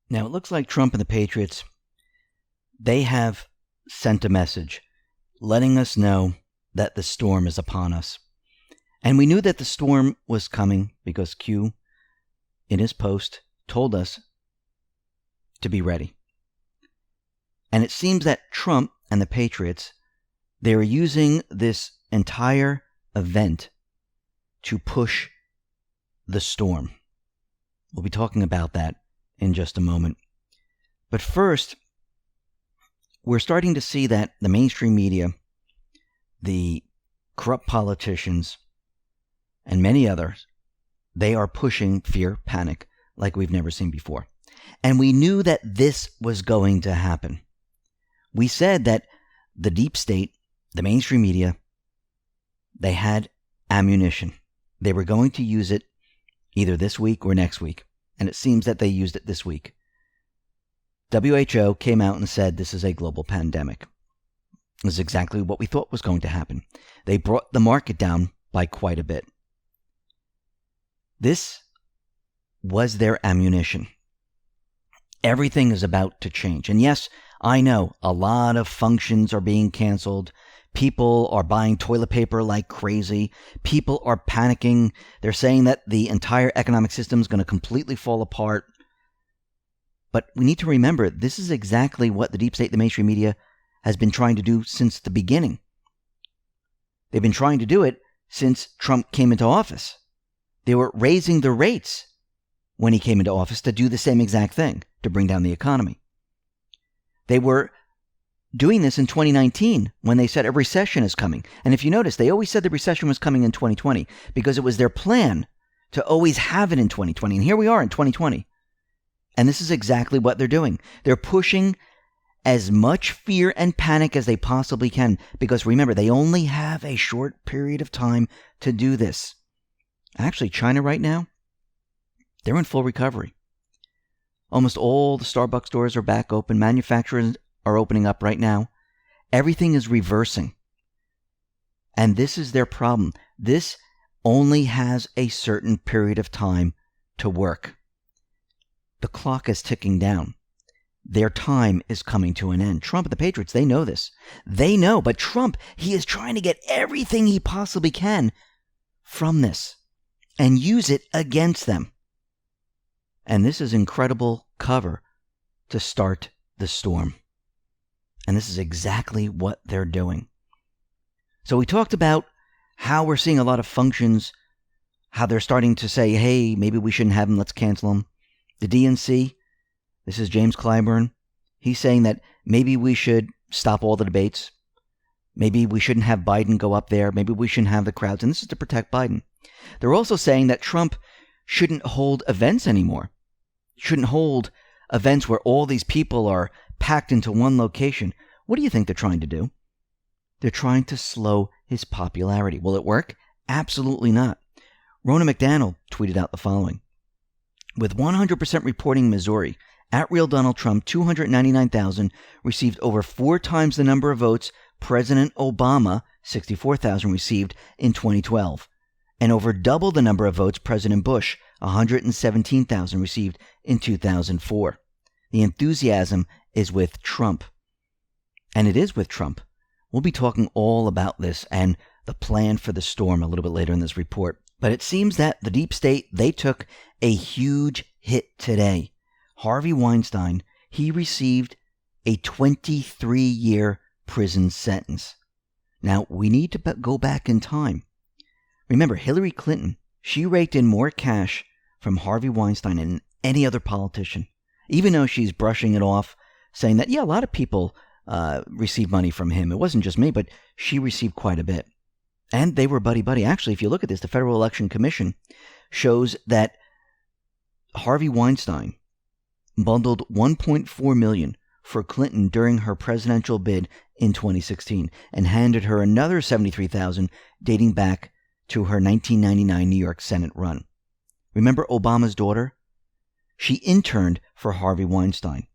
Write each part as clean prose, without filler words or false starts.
Now, it looks like Trump and the Patriots, they have sent a message letting us know that the storm is upon us. And we knew that the storm was coming because Q, in his post, told us to be ready. And it seems that Trump and the Patriots, they are using this entire event to push the storm. We'll be talking about that in just a moment. But first, we're starting to see that the mainstream media, the corrupt politicians, and many others, they are pushing fear, panic, like we've never seen before. And we knew that this was going to happen. We said that the deep state, the mainstream media, they had ammunition. They were going to use it either this week or next week. And it seems that they used it this week. WHO came out and said this is a global pandemic. This is exactly what we thought was going to happen. They brought the market down by quite a bit. This was their ammunition. Everything is about to change. And yes, I know a lot of functions are being canceled. People are buying toilet paper like crazy. People are panicking. They're saying that the entire economic system is going to completely fall apart. But we need to remember, this is exactly what the deep state, the mainstream media, has been trying to do since the beginning. They've been trying to do it since Trump came into office. They were raising the rates when he came into office to do the same exact thing, to bring down the economy. They were doing this in 2019 when they said a recession is coming. And if you notice, they always said the recession was coming in 2020 because it was their plan to always have it in 2020. And here we are in 2020. And this is exactly what they're doing. They're pushing as much fear and panic as they possibly can because remember, they only have a short period of time to do this. Actually, China right now, they're in full recovery. Almost all the Starbucks stores are back open. Manufacturers are opening up right now. Everything is reversing. And this is their problem. This only has a certain period of time to work. The clock is ticking down. Their time is coming to an end. Trump and the Patriots, they know this. They know, but Trump, he is trying to get everything he possibly can from this and use it against them. And this is incredible cover to start the storm. And this is exactly what they're doing. So we talked about how we're seeing a lot of functions, how they're starting to say, hey, maybe we shouldn't have them, let's cancel them. The DNC, this is James Clyburn, he's saying that maybe we should stop all the debates. Maybe we shouldn't have Biden go up there. Maybe we shouldn't have the crowds. And this is to protect Biden. They're also saying that Trump shouldn't hold events anymore. Shouldn't hold events where all these people are packed into one location. What do you think they're trying to do? They're trying to slow his popularity. Will it work? Absolutely not. Rona McDaniel tweeted out the following. With 100% reporting Missouri, at Real Donald Trump, 299,000, received over 4 times the number of votes President Obama, 64,000, received in 2012, and over double the number of votes President Bush, 117,000, received in 2004. The enthusiasm is with Trump. And it is with Trump. We'll be talking all about this and the plan for the storm a little bit later in this report. But it seems that the deep state, they took a huge hit today. Harvey Weinstein, he received a 23-year prison sentence. Now, we need to go back in time. Remember, Hillary Clinton, she raked in more cash from Harvey Weinstein than any other politician, even though she's brushing it off, saying that, yeah, a lot of people received money from him. It wasn't just me, but she received quite a bit. And they were buddy-buddy. Actually, if you look at this, the Federal Election Commission shows that Harvey Weinstein bundled $1.4 million for Clinton during her presidential bid in 2016 and handed her another $73,000 dating back to her 1999 New York Senate run. Remember Obama's daughter? She interned for Harvey Weinstein.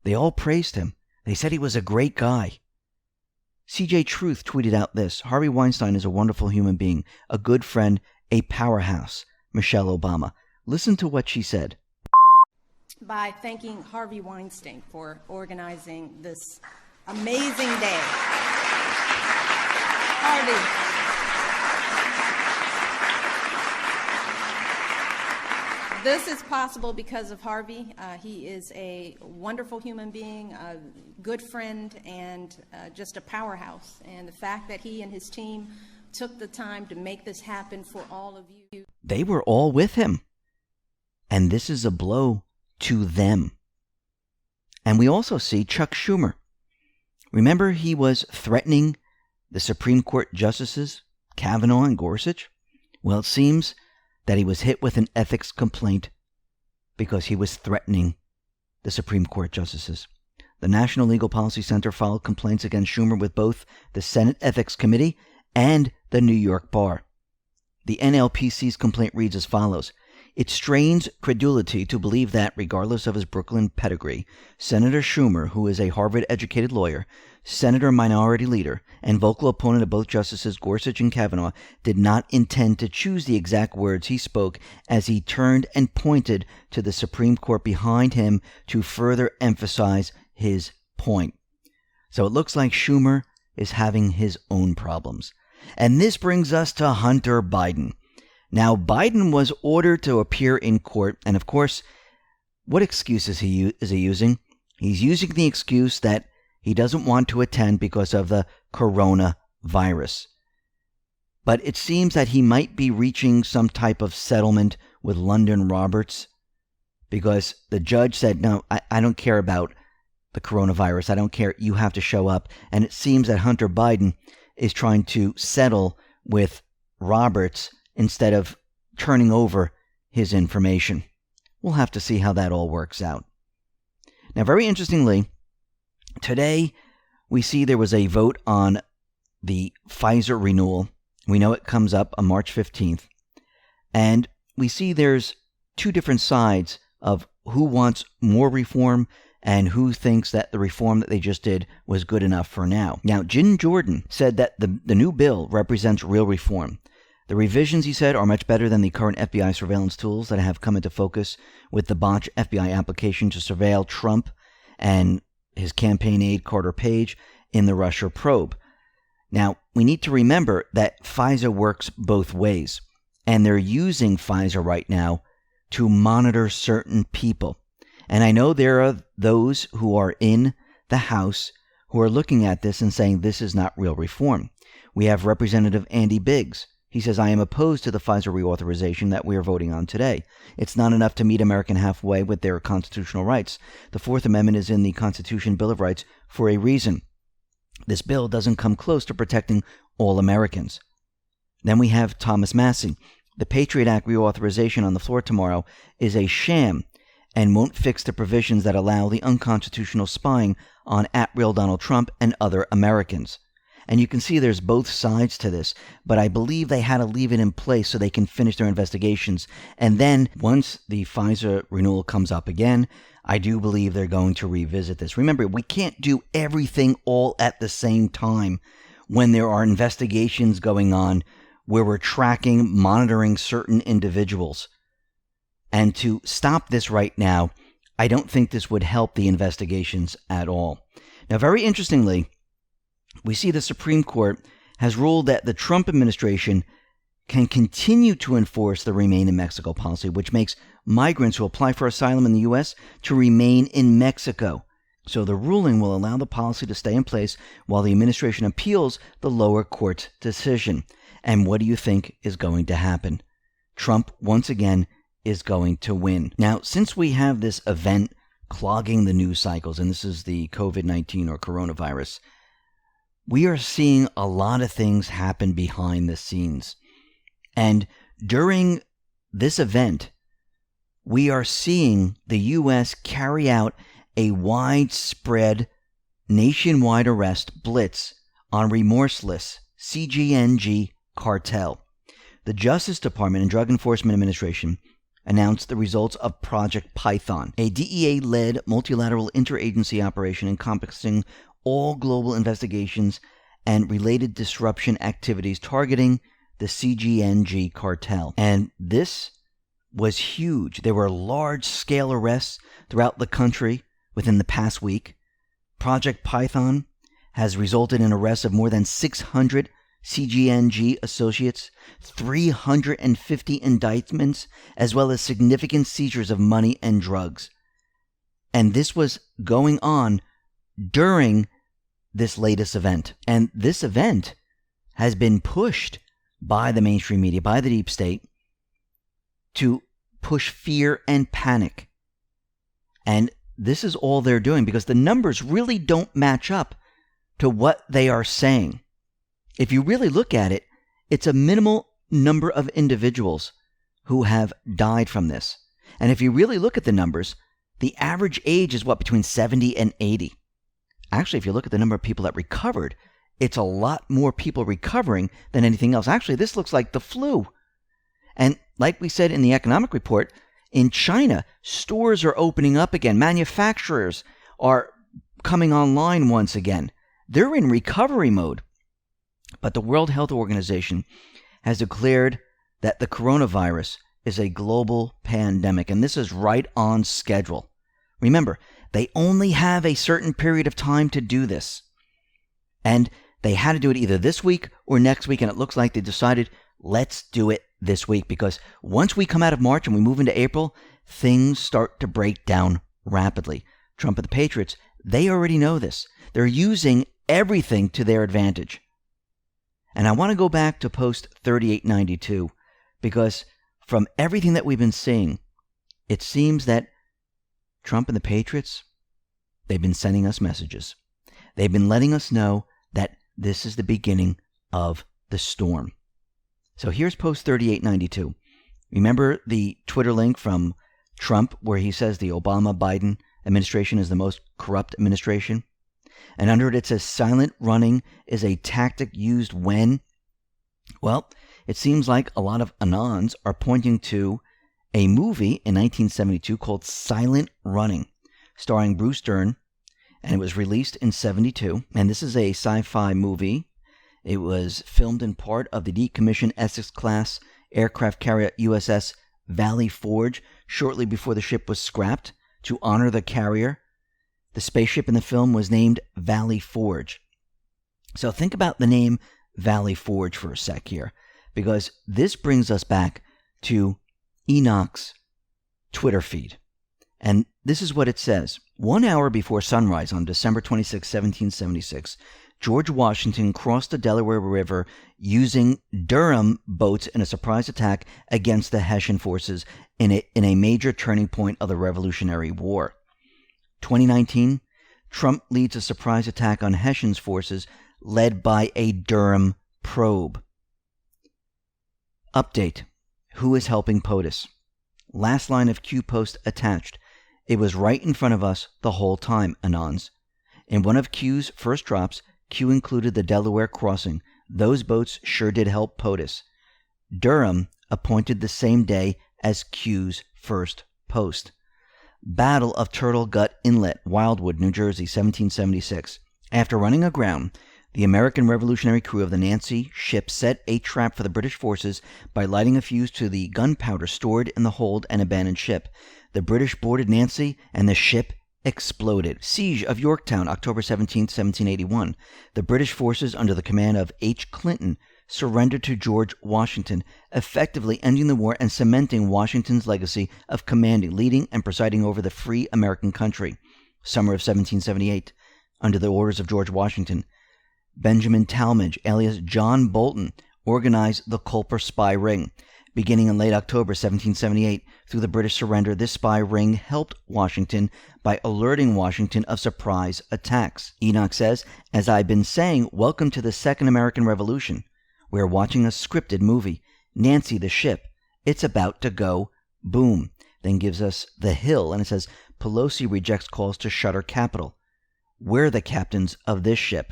They all praised him. They said he was a great guy. CJ Truth tweeted out this. Harvey Weinstein is a wonderful human being, a good friend, a powerhouse. Michelle Obama. Listen to what she said. by thanking Harvey Weinstein for organizing this amazing day. Harvey. This is possible because of Harvey. He is a wonderful human being, a good friend, and just a powerhouse. And the fact that he and his team took the time to make this happen for all of you. They were all with him. And this is a blow to them. And we also see Chuck Schumer. Remember, he was threatening the Supreme Court justices, Kavanaugh and Gorsuch? Well, it seems that he was hit with an ethics complaint because he was threatening the Supreme Court justices. The National Legal Policy Center filed complaints against Schumer with both the Senate Ethics Committee and the New York Bar. The NLPC's complaint reads as follows. It strains credulity to believe that, regardless of his Brooklyn pedigree, Senator Schumer, who is a Harvard-educated lawyer, Senator Minority Leader, and vocal opponent of both Justices Gorsuch and Kavanaugh, did not intend to choose the exact words he spoke as he turned and pointed to the Supreme Court behind him to further emphasize his point. So it looks like Schumer is having his own problems. And this brings us to Hunter Biden. Now, Biden was ordered to appear in court, and of course, what excuse is he using? He's using the excuse that he doesn't want to attend because of the coronavirus. But it seems that he might be reaching some type of settlement with London Roberts, because the judge said, no, I don't care about the coronavirus. I don't care. You have to show up. And it seems that Hunter Biden is trying to settle with Roberts instead of turning over his information. We'll have to see how that all works out. Now, very interestingly, today we see there was a vote on the Pfizer renewal. We know it comes up on March 15th. And we see there's two different sides of who wants more reform and who thinks that the reform that they just did was good enough for now. Now, Jim Jordan said that the new bill represents real reform. The revisions, he said, are much better than the current FBI surveillance tools that have come into focus with the botched FBI application to surveil Trump and his campaign aide Carter Page in the Russia probe. Now, we need to remember that Pfizer works both ways, and they're using Pfizer right now to monitor certain people. And I know there are those who are in the House who are looking at this and saying this is not real reform. We have Representative Andy Biggs. He says, I am opposed to the Pfizer reauthorization that we are voting on today. It's not enough to meet American halfway with their constitutional rights. The Fourth Amendment is in the Constitution Bill of Rights for a reason. This bill doesn't come close to protecting all Americans. Then we have Thomas Massie. The Patriot Act reauthorization on the floor tomorrow is a sham and won't fix the provisions that allow the unconstitutional spying on at-real Donald Trump and other Americans. And you can see there's both sides to this, but I believe they had to leave it in place so they can finish their investigations. And then once the Pfizer renewal comes up again, I do believe they're going to revisit this. Remember, we can't do everything all at the same time when there are investigations going on where we're tracking, monitoring certain individuals. And to stop this right now, I don't think this would help the investigations at all. Now, very interestingly, we see the Supreme Court has ruled that the Trump administration can continue to enforce the Remain in Mexico policy, which makes migrants who apply for asylum in the U.S. to remain in Mexico. So the ruling will allow the policy to stay in place while the administration appeals the lower court's decision. And what do you think is going to happen? Trump, once again, is going to win. Now, since we have this event clogging the news cycles, and this is the COVID-19 or coronavirus, we are seeing a lot of things happen behind the scenes. And during this event, we are seeing the U.S. carry out a widespread nationwide arrest blitz on remorseless CGNG cartel. The Justice Department and Drug Enforcement Administration announced the results of Project Python, a DEA-led multilateral interagency operation encompassing all global investigations and related disruption activities targeting the CGNG cartel. And this was huge. There were large-scale arrests throughout the country within the past week. Project Python has resulted in arrests of more than 600 CGNG associates, 350 indictments, as well as significant seizures of money and drugs. And this was going on during this latest event. And this event has been pushed by the mainstream media, by the deep state, to push fear and panic. And this is all they're doing because the numbers really don't match up to what they are saying. If you really look at it, it's a minimal number of individuals who have died from this. And if you really look at the numbers, the average age is between 70 and 80. Actually, if you look at the number of people that recovered, it's a lot more people recovering than anything else. Actually, this looks like the flu. And like we said in the economic report, in China, stores are opening up again. Manufacturers are coming online once again. They're in recovery mode. But the World Health Organization has declared that the coronavirus is a global pandemic, and this is right on schedule. Remember, they only have a certain period of time to do this. And they had to do it either this week or next week, and it looks like they decided, let's do it this week, because once we come out of March and we move into April, things start to break down rapidly. Trump and the Patriots, they already know this. They're using everything to their advantage. And I want to go back to post 3892, because from everything that we've been seeing, it seems that Trump and the Patriots, they've been sending us messages. They've been letting us know that this is the beginning of the storm. So here's post 3892. Remember the Twitter link from Trump where he says the Obama-Biden administration is the most corrupt administration? And under it says silent running is a tactic used when? Well, it seems like a lot of Anons are pointing to a movie in 1972 called Silent Running, starring Bruce Dern, and it was released in 72. And this is a sci-fi movie. It was filmed in part of the decommissioned Essex-class aircraft carrier USS Valley Forge shortly before the ship was scrapped to honor the carrier. The spaceship in the film was named Valley Forge. So think about the name Valley Forge for a sec here, because this brings us back to Enoch's Twitter feed. And this is what it says. 1 hour before sunrise on December 26, 1776, George Washington crossed the Delaware River using Durham boats in a surprise attack against the Hessian forces in a major turning point of the Revolutionary War. 2019, Trump leads a surprise attack on Hessian's forces led by a Durham probe. Update. Who is helping POTUS? Last line of Q post attached. It was right in front of us the whole time, Anons. In one of Q's first drops, Q included the Delaware crossing. Those boats sure did help POTUS. Durham appointed the same day as Q's first post. Battle of Turtle Gut Inlet, Wildwood, New Jersey, 1776. After running aground, the American Revolutionary crew of the Nancy ship set a trap for the British forces by lighting a fuse to the gunpowder stored in the hold and abandoned ship. The British boarded Nancy, and the ship exploded. Siege of Yorktown, October 17, 1781. The British forces under the command of H. Clinton surrendered to George Washington, effectively ending the war and cementing Washington's legacy of commanding, leading, and presiding over the free American country. Summer of 1778. Under the orders of George Washington, Benjamin Talmadge, alias John Bolton, organized the Culper Spy Ring. Beginning in late October 1778, through the British surrender, this spy ring helped Washington by alerting Washington of surprise attacks. Enoch says, as I've been saying, welcome to the Second American Revolution. We're watching a scripted movie. Nancy the ship. It's about to go boom. Then gives us the Hill, and it says, Pelosi rejects calls to shutter Capitol. We're the captains of this ship.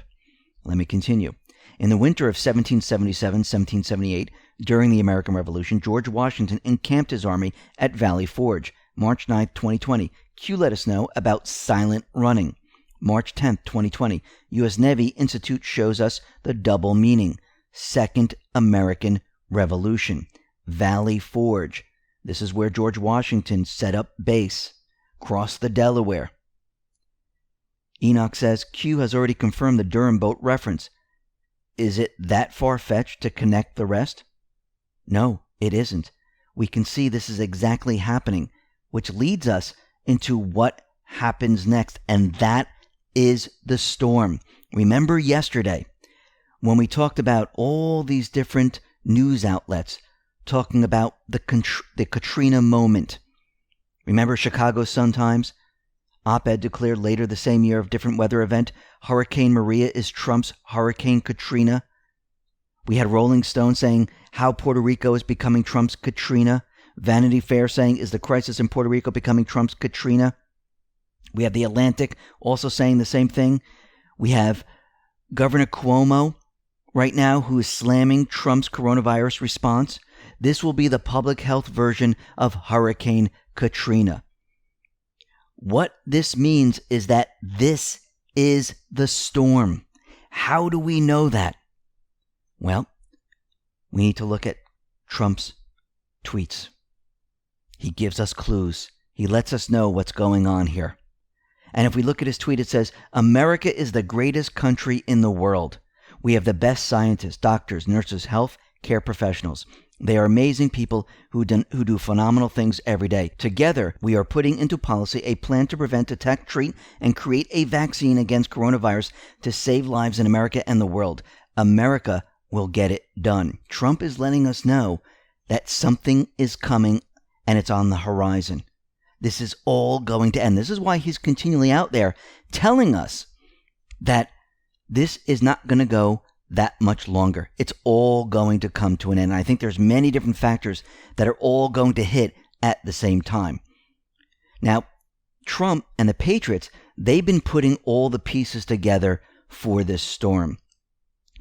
Let me continue. In the winter of 1777-1778, during the American Revolution, George Washington encamped his army at Valley Forge. March 9, 2020. Q let us know about silent running. March 10, 2020. U.S. Navy Institute shows us the double meaning. Second American Revolution. Valley Forge. This is where George Washington set up base, crossed the Delaware. Enoch says, Q has already confirmed the Durham boat reference. Is it that far-fetched to connect the rest? No, it isn't. We can see this is exactly happening, which leads us into what happens next, and that is the storm. Remember yesterday when we talked about all these different news outlets talking about the Katrina moment. Remember Chicago Sun-Times? Op-ed declared later the same year of different weather event, Hurricane Maria is Trump's Hurricane Katrina. We had Rolling Stone saying how Puerto Rico is becoming Trump's Katrina. Vanity Fair saying, is the crisis in Puerto Rico becoming Trump's Katrina? We have The Atlantic also saying the same thing. We have Governor Cuomo right now who is slamming Trump's coronavirus response. This will be the public health version of Hurricane Katrina. What this means is that this is the storm. How do we know that? Well, we need to look at Trump's tweets. He gives us clues. He lets us know what's going on here. And if we look at his tweet, it says, America is the greatest country in the world. We have the best scientists, doctors, nurses, health care professionals. They are amazing people who do phenomenal things every day. Together, we are putting into policy a plan to prevent, detect, treat, and create a vaccine against coronavirus to save lives in America and the world. America will get it done. Trump is letting us know that something is coming and it's on the horizon. This is all going to end. This is why he's continually out there telling us that this is not going to go that much longer. It's all going to come to an end. I think there's many different factors that are all going to hit at the same time. Now, Trump and the Patriots, they've been putting all the pieces together for this storm.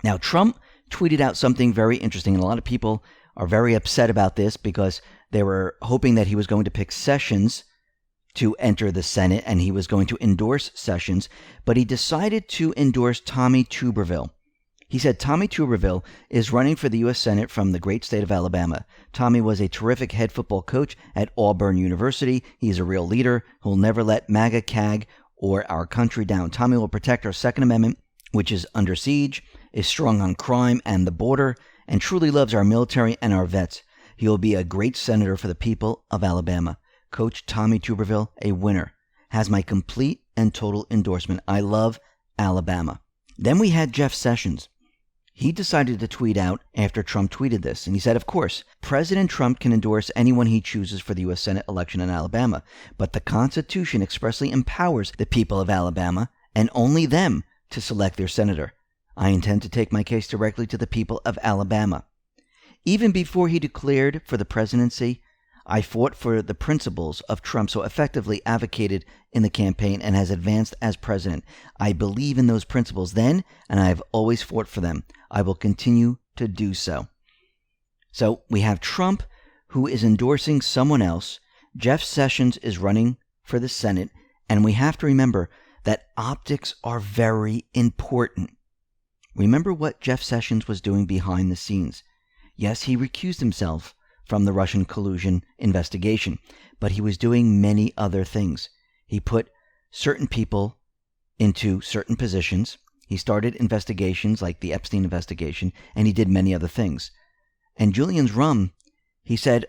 Now, Trump tweeted out something very interesting, and a lot of people are very upset about this because they were hoping that he was going to pick Sessions to enter the Senate and he was going to endorse Sessions, but he decided to endorse Tommy Tuberville. He said Tommy Tuberville is running for the U.S. Senate from the great state of Alabama. Tommy was a terrific head football coach at Auburn University. He's a real leader who'll never let MAGA, CAG, or our country down. Tommy will protect our Second Amendment, which is under siege, is strong on crime and the border, and truly loves our military and our vets. He will be a great senator for the people of Alabama. Coach Tommy Tuberville, a winner, has my complete and total endorsement. I love Alabama. Then we had Jeff Sessions. He decided to tweet out after Trump tweeted this, and he said, of course, President Trump can endorse anyone he chooses for the U.S. Senate election in Alabama, but the Constitution expressly empowers the people of Alabama, and only them, to select their senator. I intend to take my case directly to the people of Alabama. Even before he declared for the presidency, I fought for the principles of Trump, so effectively advocated in the campaign and has advanced as president. I believe in those principles then, and I have always fought for them. I will continue to do so. So we have Trump, who is endorsing someone else. Jeff Sessions is running for the Senate, and we have to remember that optics are very important. Remember what Jeff Sessions was doing behind the scenes. Yes, he recused himself from the Russian collusion investigation, but he was doing many other things. He put certain people into certain positions. He started investigations like the Epstein investigation, and he did many other things. And Julian's rum, he said,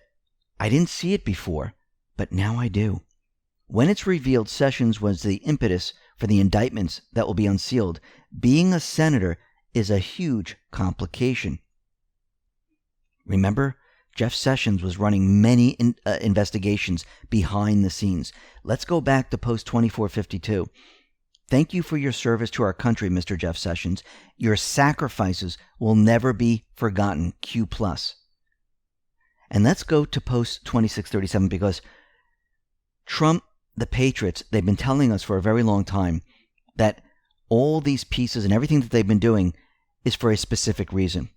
I didn't see it before, but now I do. When it's revealed Sessions was the impetus for the indictments that will be unsealed, being a senator is a huge complication. Remember, Jeff Sessions was running many investigations behind the scenes. Let's go back to post 2452. Thank you for your service to our country, Mr. Jeff Sessions. Your sacrifices will never be forgotten. Q+. And let's go to post 2637 because Trump, the Patriots, they've been telling us for a very long time that all these pieces and everything that they've been doing is for a specific reason.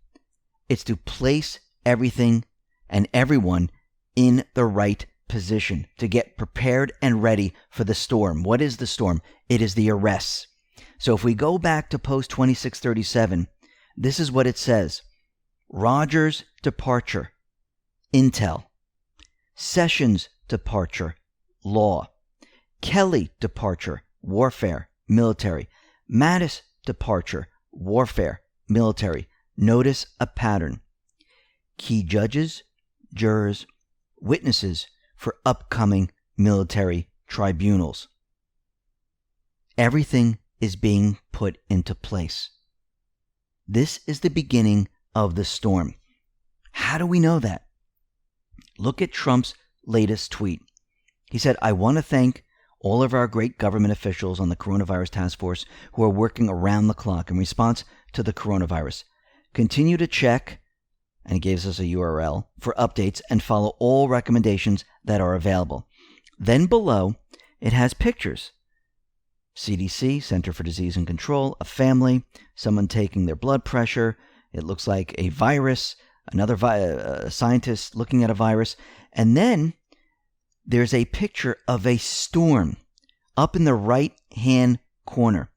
It's to place everything and everyone in the right position to get prepared and ready for the storm. What is the storm? It is the arrests. So if we go back to post 2637, this is what it says. Rogers' departure. Intel. Sessions' departure, law. Kelly departure, warfare, military. Mattis departure, warfare, military. Notice a pattern. Key judges, jurors, witnesses for upcoming military tribunals. Everything is being put into place. This is the beginning of the storm. How do we know that? Look at Trump's latest tweet. He said, "I want to thank all of our great government officials on the coronavirus task force who are working around the clock in response to the coronavirus. Continue to check," and he gives us a URL, "for updates and follow all recommendations that are available." Then below, it has pictures. CDC, Center for Disease and Control, a family, someone taking their blood pressure. It looks like a virus, another scientist looking at a virus. And then there's a picture of a storm up in the right-hand corner.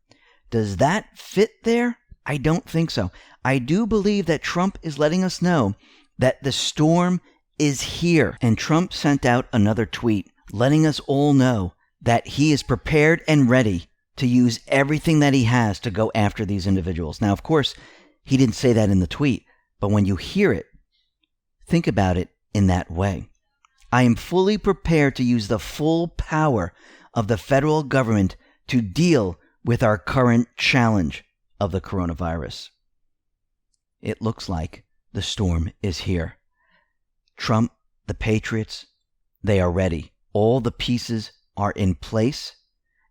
Does that fit there? I don't think so. I do believe that Trump is letting us know that the storm is here. And Trump sent out another tweet letting us all know that he is prepared and ready to use everything that he has to go after these individuals. Now, of course, he didn't say that in the tweet, but when you hear it, think about it in that way. I am fully prepared to use the full power of the federal government to deal with our current challenge of the coronavirus. It looks like the storm is here. Trump, the Patriots, they are ready. All the pieces are in place,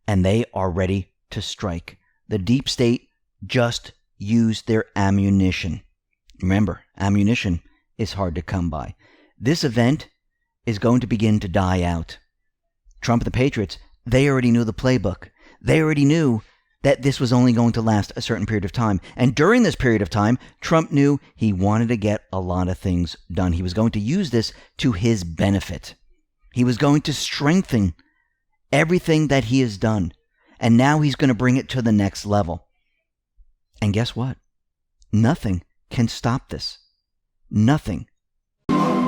and they are ready to strike. The deep state just used their ammunition. Remember, ammunition is hard to come by. This event is going to begin to die out. Trump and the Patriots, they already knew the playbook. They already knew that this was only going to last a certain period of time. And during this period of time, Trump knew he wanted to get a lot of things done. He was going to use this to his benefit. He was going to strengthen everything that he has done. And now he's going to bring it to the next level. And guess what? Nothing can stop this. Nothing